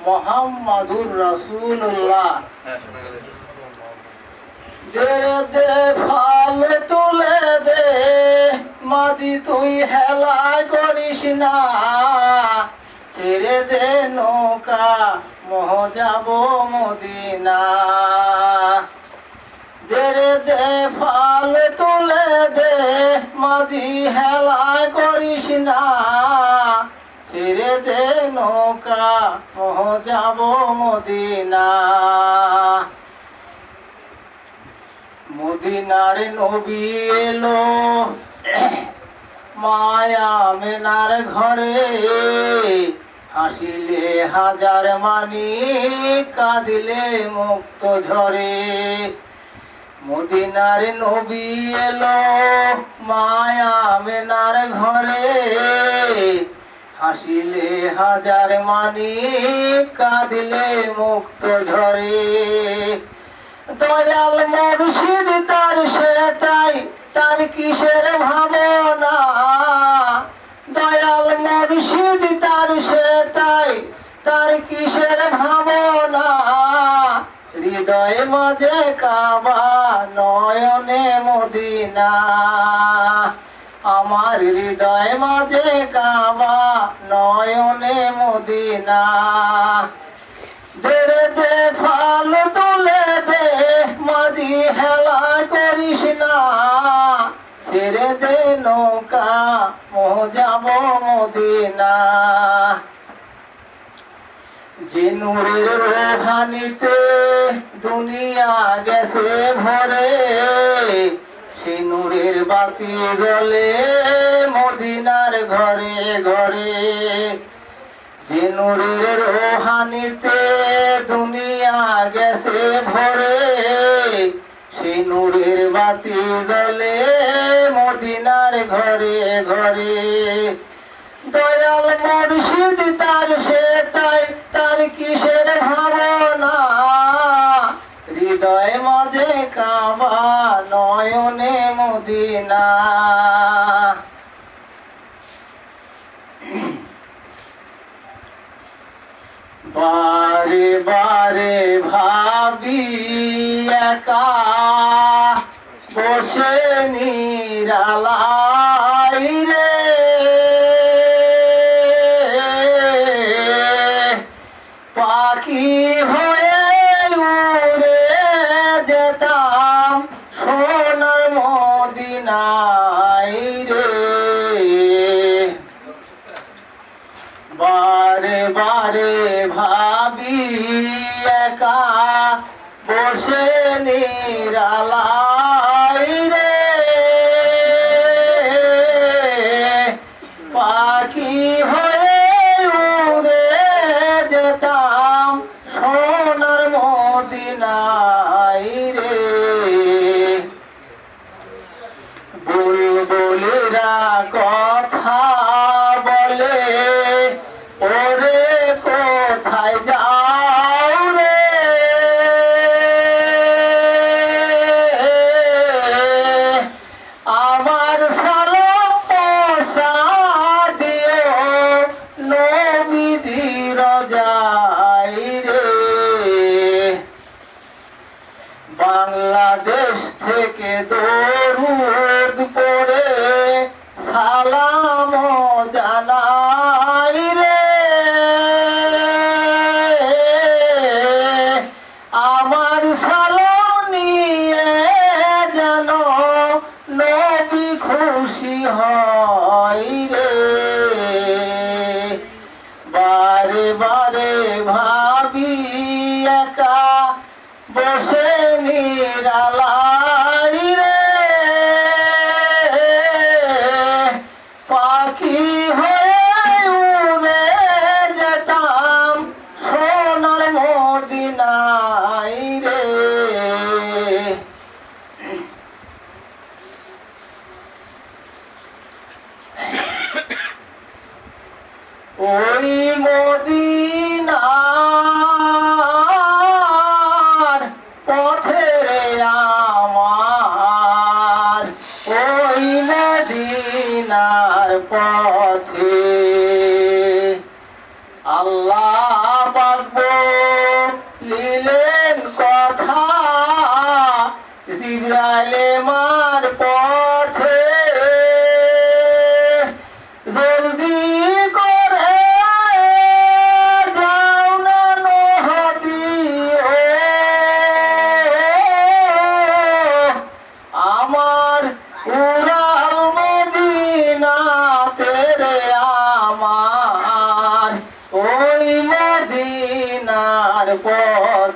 মোহাম্মদুর রাসূলুল্লাহ। দে দে ফাল তুলে দে মাদি তুই হেলা করিস না, ছেড়ে দে নৌকা মোহ যাব মদিনা। দে দে ফাল তুলে দে মাদি হেলা করিস না, ছেড়ে দে নৌকা মোহ যাব মদিনা। মদিনার নবী এলো মায়া মেনার ঘরে, হাসিলে হাজার মানি কাঁদিলে মুক্ত ঝরে। মদিনার নবী এলো মায়া মেনার ঘরে, হাসিলে হাজার মানি কাঁদিলে মুক্ত ঝরে। দয়াল মুর্শিদ তার সে তাই তার কিসের ভাবনা, দয়াল মুর্শিদ তার সে তাই তার কিসের ভাবনা। হৃদয় মাঝে কাবা নয়নে মদিনা, আমার হৃদয় মাঝে কাবা নয়নে মদিনা। দে দে ফাল তুলে দে মাঝি হেলা করিস না, ছেড়ে দে নৌকা মোহ যাব মদিনা। যে নূরের রোহানিতে দুনিয়া গেছে ভরে, সেই নূরের বাতি জ্বলে মদিনার ঘরে ঘরে। যে নূরের রোহানিতে দুনিয়া গেছে ভরে, সেই নূরের বাতি জ্বলে মদিনার ঘরে ঘরে। দয়াল মুর্শিদ তার সে তাই তার কিসের ভাবনা, হৃদয় মাঝে কাবা নয়নে মদিনা। বারে বারে ভাবি একা বসে নিরালাই রে, পাখি হয়ে উড়ে যেতাম সোনার মদিনায় রে। বারে বারে ভাবি একা বসে নিরালাই রে, পাখি হয়ে উড়ে যেতাম সোনার মদিনায় রে। বুলবুলিরা কথা বলে ওরে কোথায় যাও রে, আমার সালাম পৌঁছা দিও নবীজি রোজায় রে। বাংলাদেশ থেকে দরুদ পড়ে সালাম জানাই রে, আমার সালাম নিয়ে যেন নবী খুশি হয় রে। বারে বারে ভাবি একা বসে নিরালাই রে, পাখি হয়ে উড়ে যেতাম সোনার মদিনায় রে। ওই মদিনার পথে রে আমার, ওই মদিনার পথে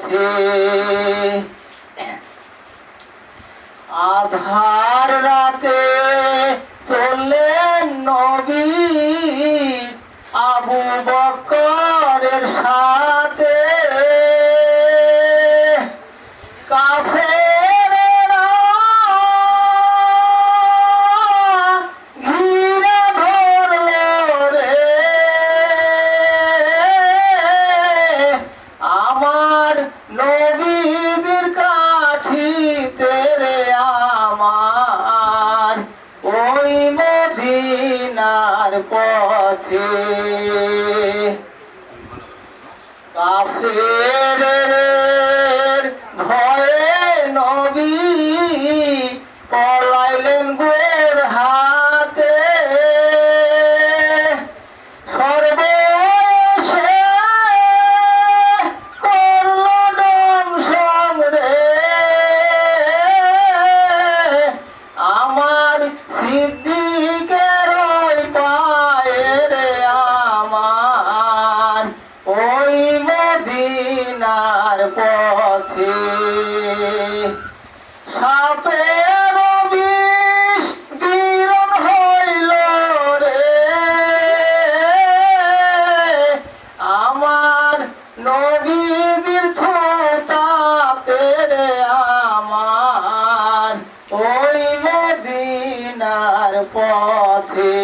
পথে আধার রাতে চললেন নবী আবু বকরের সাথে কাফেরেরা ঘিরে ধরল রে আমার নবীজির কাঠিতে রে আমার ওই মদিনার পথে কাফেরের ভয়ে নবী পলাইলেন গোর হাতে সর্বশেষে করল দংশন রে আমার সিদ্দিকের ওই পায়ে রে আমার ওই মদিনার পথে সাপের বিষ বিরন হইল রে আমার নবীর থোঁতাতে রে আমার ওই মদিনার পথে